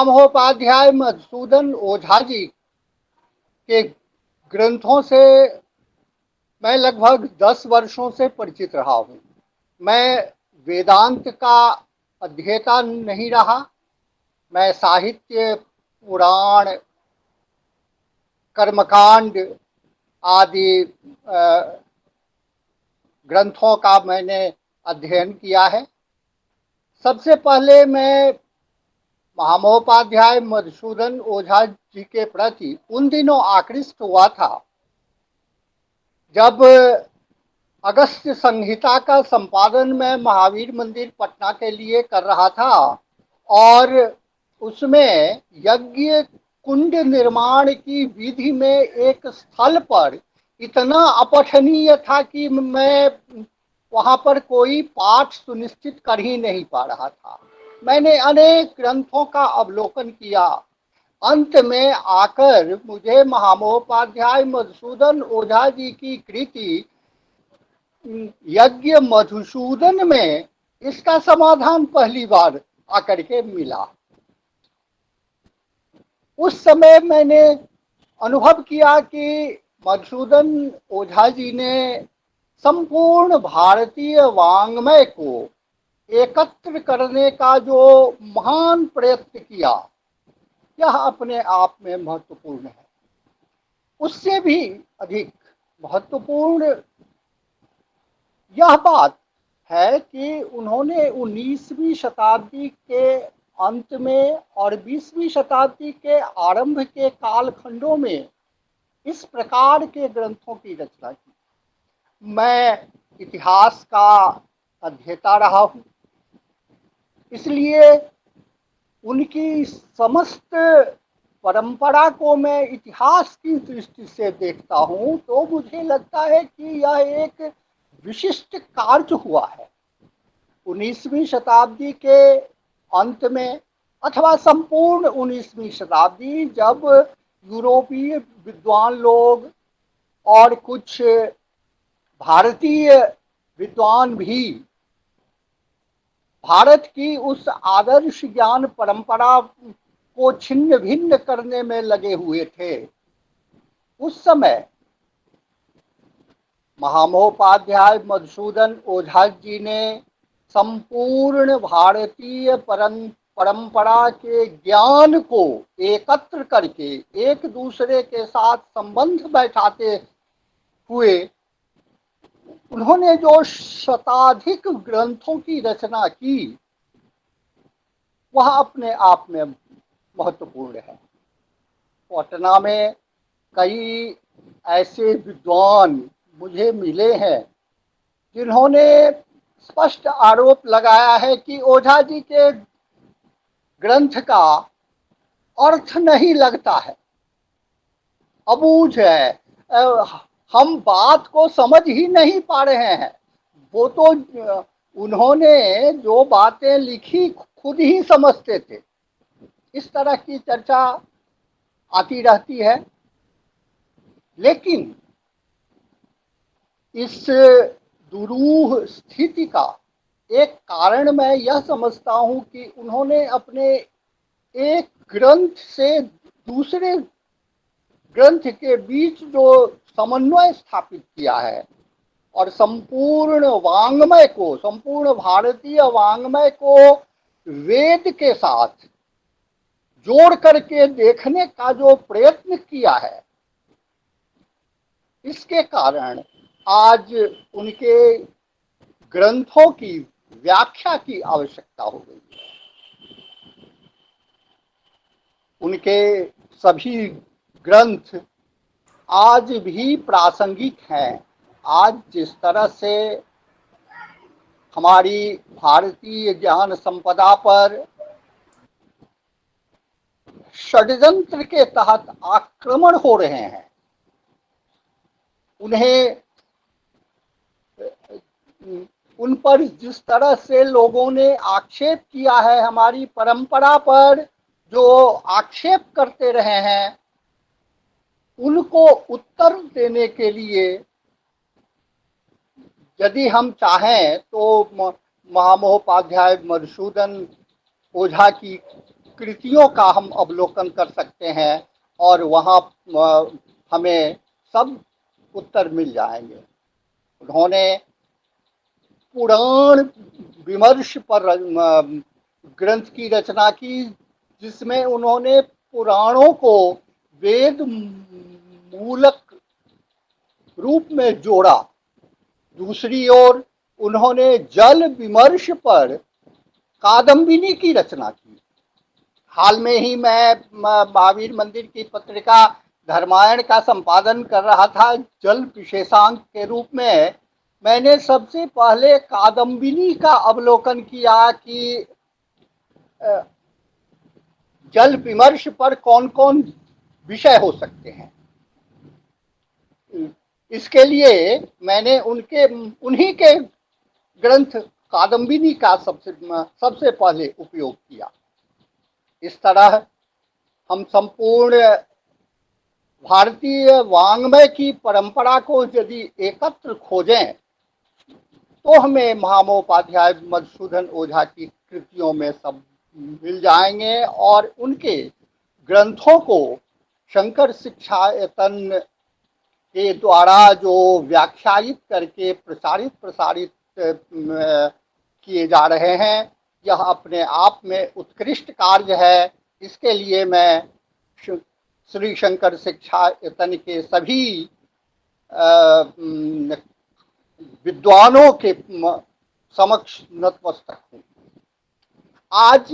महामहोपाध्याय मधुसूदन ओझा जी के ग्रंथों से मैं लगभग 10 वर्षों से परिचित रहा हूँ। मैं वेदांत का अध्येता नहीं रहा, मैं साहित्य, पुराण, कर्मकांड आदि ग्रंथों का मैंने अध्ययन किया है। सबसे पहले मैं महामहोपाध्याय मधुसूदन ओझा जी के प्रति उन दिनों आकृष्ट हुआ था जब अगस्त संहिता का संपादन मैं महावीर मंदिर पटना के लिए कर रहा था और उसमें यज्ञ कुंड निर्माण की विधि में एक स्थल पर इतना अपठनीय था कि मैं वहां पर कोई पाठ सुनिश्चित कर ही नहीं पा रहा था। मैंने अनेक ग्रंथों का अवलोकन किया। अंत में आकर मुझे महामहोपाध्याय मधुसूदन ओझा जी की कृति यज्ञ मधुसूदन में इसका समाधान पहली बार आकर के मिला। उस समय मैंने अनुभव किया कि मधुसूदन ओझा जी ने संपूर्ण भारतीय वाङ्मय को एकत्र करने का जो महान प्रयत्न किया, यह अपने आप में महत्वपूर्ण है। उससे भी अधिक महत्वपूर्ण यह बात है कि उन्होंने 19वीं शताब्दी के अंत में और 20वीं शताब्दी के आरंभ के कालखंडों में इस प्रकार के ग्रंथों की रचना की। मैं इतिहास का अध्येता रहा हूँ, इसलिए उनकी समस्त परंपरा को मैं इतिहास की दृष्टि से देखता हूँ तो मुझे लगता है कि यह एक विशिष्ट कार्य हुआ है। 19वीं शताब्दी के अंत में अथवा संपूर्ण 19वीं शताब्दी, जब यूरोपीय विद्वान लोग और कुछ भारतीय विद्वान भी भारत की उस आदर्श ज्ञान परंपरा को छिन्न भिन्न करने में लगे हुए थे, उस समय महामहोपाध्याय मधुसूदन ओझा जी ने संपूर्ण भारतीय परंपरा के ज्ञान को एकत्र करके एक दूसरे के साथ संबंध बैठाते हुए उन्होंने जो शताधिक ग्रंथों की रचना की, वह अपने आप में महत्वपूर्ण है। पटना में कई ऐसे विद्वान मुझे मिले हैं जिन्होंने स्पष्ट आरोप लगाया है कि ओझा जी के ग्रंथ का अर्थ नहीं लगता है, अबूझ है, हम बात को समझ ही नहीं पा रहे हैं। वो तो उन्होंने जो बातें लिखी खुद ही समझते थे। इस तरह की चर्चा आती रहती है, लेकिन इस दुरूह स्थिति का एक कारण मैं यह समझता हूं कि उन्होंने अपने एक ग्रंथ से दूसरे ग्रंथ के बीच जो समन्वय स्थापित किया है और संपूर्ण वाङ्मय को, संपूर्ण भारतीय वाङ्मय को वेद के साथ जोड़ करके देखने का जो प्रयत्न किया है, इसके कारण आज उनके ग्रंथों की व्याख्या की आवश्यकता हो गई है। उनके सभी ग्रंथ आज भी प्रासंगिक हैं। आज जिस तरह से हमारी भारतीय ज्ञान संपदा पर षड्यंत्र के तहत आक्रमण हो रहे हैं, उन पर जिस तरह से लोगों ने आक्षेप किया है, हमारी परंपरा पर जो आक्षेप करते रहे हैं, उनको उत्तर देने के लिए यदि हम चाहें तो महामहोपाध्याय मधुसूदन ओझा की कृतियों का हम अवलोकन कर सकते हैं और वहाँ हमें सब उत्तर मिल जाएंगे। उन्होंने पुराण विमर्श पर ग्रंथ की रचना की, जिसमें उन्होंने पुराणों को वेद मूलक रूप में जोड़ा। दूसरी ओर उन्होंने जल विमर्श पर कादम्बिनी की रचना की। हाल में ही मैं महावीर मंदिर की पत्रिका धर्मायण का संपादन कर रहा था। जल विशेषांक के रूप में मैंने सबसे पहले कादम्बिनी का अवलोकन किया कि जल विमर्श पर कौन कौन विषय हो सकते हैं। इसके लिए मैंने उन्हीं के ग्रंथ कादम्बिनी का सबसे पहले उपयोग किया। इस तरह हम संपूर्ण भारतीय वाङ्मय की परंपरा को यदि एकत्र खोजें तो हमें महामहोपाध्याय मधुसूदन ओझा की कृतियों में सब मिल जाएंगे और उनके ग्रंथों को शंकर शिक्षायतन के द्वारा जो व्याख्यायित करके प्रसारित किए जा रहे हैं, यह अपने आप में उत्कृष्ट कार्य है। इसके लिए मैं श्री शंकर शिक्षायतन के सभी विद्वानों के समक्ष नतमस्तक हूँ। आज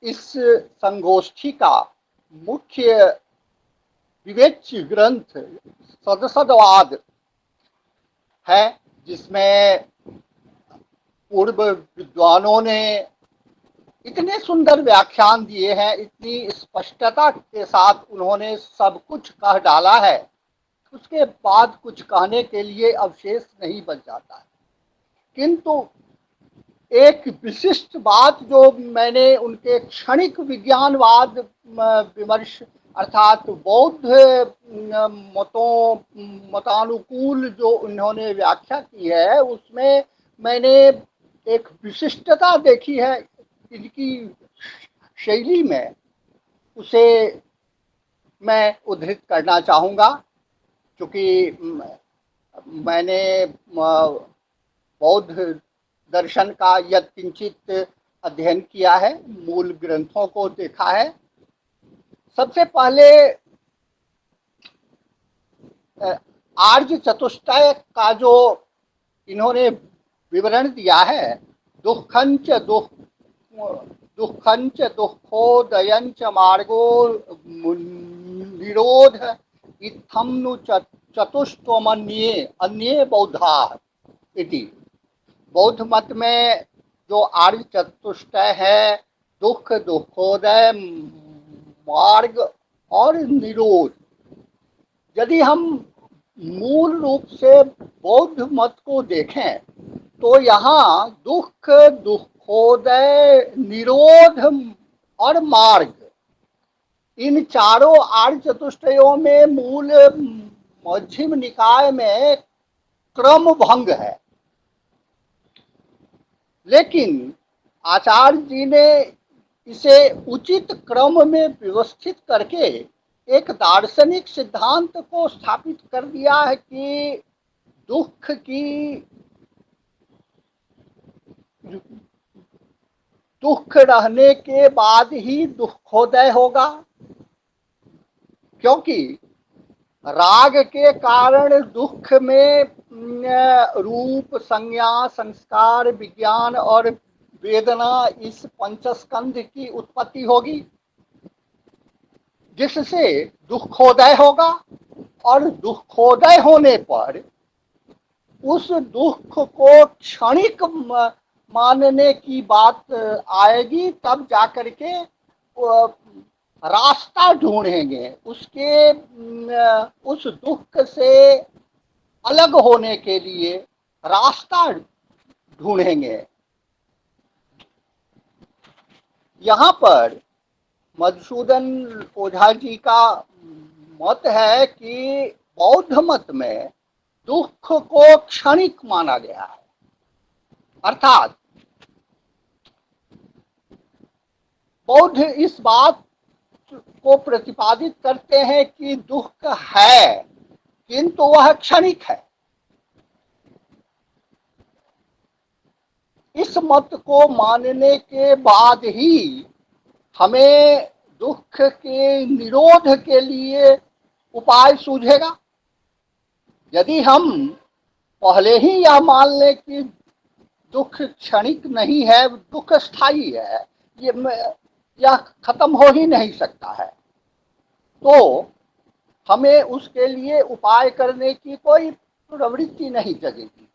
इस संगोष्ठी का मुख्य विवेच्य ग्रंथ सदसदवाद है, जिसमें पूर्व विद्वानों ने इतने सुंदर व्याख्यान दिए हैं, इतनी स्पष्टता के साथ उन्होंने सब कुछ कह डाला है, उसके बाद कुछ कहने के लिए अवशेष नहीं बच जाता है। किंतु एक विशिष्ट बात जो मैंने उनके क्षणिक विज्ञानवाद विमर्श अर्थात बौद्ध मतानुकूल जो उन्होंने व्याख्या की है, उसमें मैंने एक विशिष्टता देखी है इनकी शैली में। उसे मैं उद्धृत करना चाहूँगा, क्योंकि मैंने बौद्ध दर्शन का यत्किंचित अध्ययन किया है, मूल ग्रंथों को देखा है। सबसे पहले आर्य चतुष्टय का जो इन्होंने विवरण दिया है, दुःखंच दुःखोदयंच मार्गो निरोध इत्थं नु चतुष्टोमन्ये अन्ये बौद्धा इति। बौद्ध मत में जो आर्य चतुष्टय है, दुख, दुखोदय, मार्ग और निरोध, यदि हम मूल रूप से बौद्ध मत को देखें तो यहाँ दुख, दुखोदय, निरोध और मार्ग, इन चारों आर्य चतुष्टयों में मूल मध्यम निकाय में क्रम भंग है। लेकिन आचार्य जी ने इसे उचित क्रम में व्यवस्थित करके एक दार्शनिक सिद्धांत को स्थापित कर दिया है कि दुख रहने के बाद ही दुखोदय होगा, क्योंकि राग के कारण दुख में रूप, संज्ञा, संस्कार, विज्ञान और वेदना, इस पंचस्कंध की उत्पत्ति होगी, जिससे दुखोदय होगा। और दुखोदय होने पर उस दुख को क्षणिक मानने की बात आएगी, तब जाकर के रास्ता ढूंढेंगे उस दुख से अलग होने के लिए रास्ता ढूंढेंगे। यहाँ पर मधुसूदन ओझा जी का मत है कि बौद्ध मत में दुख को क्षणिक माना गया है, अर्थात बौद्ध इस बात को प्रतिपादित करते हैं कि दुख है किंतु वह क्षणिक है। इस मत को मानने के बाद ही हमें दुख के निरोध के लिए उपाय सूझेगा। यदि हम पहले ही यह मान लें कि दुख क्षणिक नहीं है, दुख स्थायी है, यह खत्म हो ही नहीं सकता है, तो हमें उसके लिए उपाय करने की कोई प्रवृत्ति नहीं जगेगी।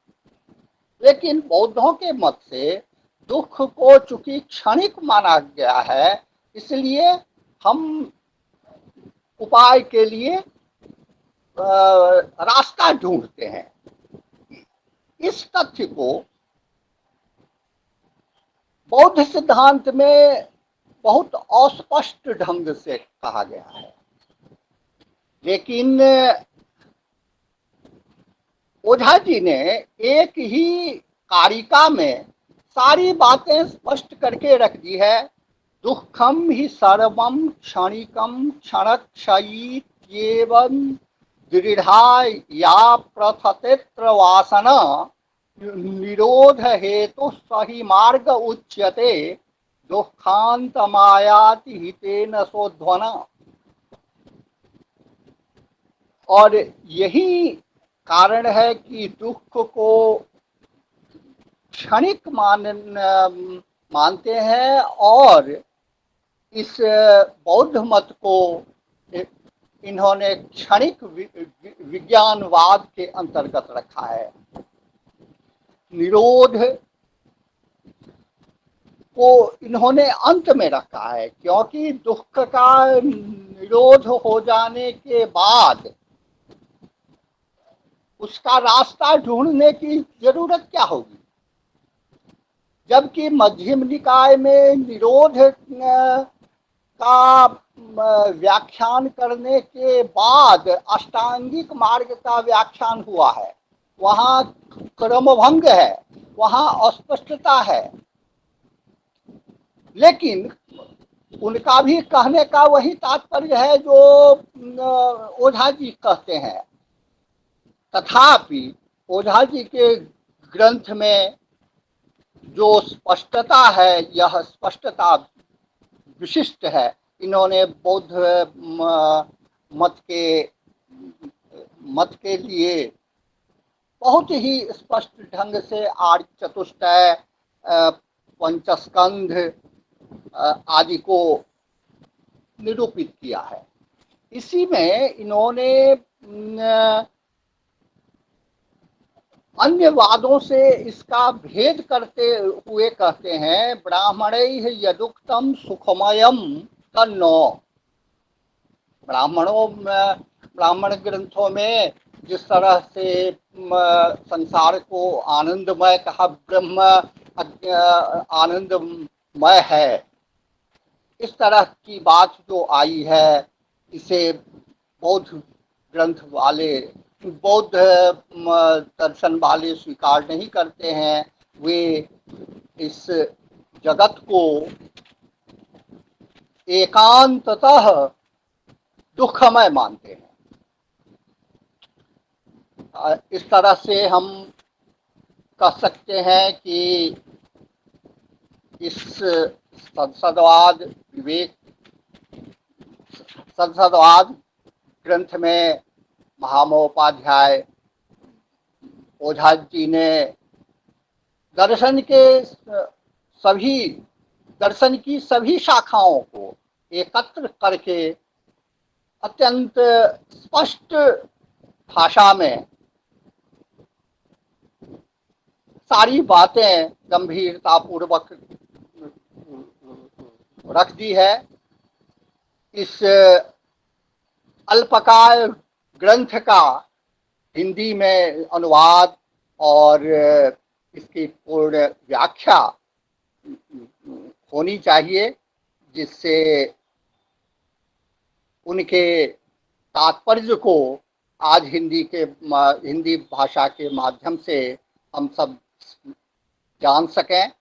लेकिन बौद्धों के मत से दुख को चूंकि क्षणिक माना गया है, इसलिए हम उपाय के लिए रास्ता ढूंढते हैं। इस तथ्य को बौद्ध सिद्धांत में बहुत अस्पष्ट ढंग से कहा गया है, लेकिन ओझा जी ने एक ही कारिका में सारी बातें स्पष्ट करके रख दी है। दुखम ही सर्वम क्षणिकम क्षणक्षयीत्येवं दृढ़ा या प्रथतेत्र वासना निरोध हेतु सही मार्ग उच्यते दुखांतमायाति हितेन सोध्वना। और यही कारण है कि दुख को क्षणिक मानते हैं और इस बौद्ध मत को इन्होंने क्षणिक विज्ञानवाद के अंतर्गत रखा है। निरोध को इन्होंने अंत में रखा है, क्योंकि दुख का निरोध हो जाने के बाद उसका रास्ता ढूंढने की जरूरत क्या होगी। जबकि मध्यम निकाय में निरोध का व्याख्यान करने के बाद अष्टांगिक मार्ग का व्याख्यान हुआ है, वहाँ क्रमभंग है, वहाँ अस्पष्टता है। लेकिन उनका भी कहने का वही तात्पर्य है जो ओझा जी कहते हैं। तथापि ओझा जी के ग्रंथ में जो स्पष्टता है, यह स्पष्टता विशिष्ट है। इन्होंने बौद्ध मत के लिए बहुत ही स्पष्ट ढंग से आर्य चतुष्टय, पंचस्कंध आदि को निरूपित किया है। इसी में इन्होंने अन्य वादों से इसका भेद करते हुए कहते हैं, ब्राह्मणैः यदुक्तम सुखमयम तन्नो। ब्राह्मण ग्रंथों में जिस तरह से संसार को आनंदमय कहा, ब्रह्म आनंदमय है, इस तरह की बात जो आई है, इसे बौद्ध ग्रंथ वाले, बौद्ध दर्शन वाले स्वीकार नहीं करते हैं। वे इस जगत को एकांततः दुखमय मानते हैं। इस तरह से हम कह सकते हैं कि इस संसदवाद ग्रंथ में महामहोपाध्याय ओझा जी ने दर्शन की सभी शाखाओं को एकत्र करके अत्यंत स्पष्ट भाषा में सारी बातें गंभीरतापूर्वक रख दी है। इस अल्पकाय ग्रंथ का हिंदी में अनुवाद और इसकी पूर्ण व्याख्या होनी चाहिए, जिससे उनके तात्पर्य को आज हिंदी भाषा के माध्यम से हम सब जान सकें।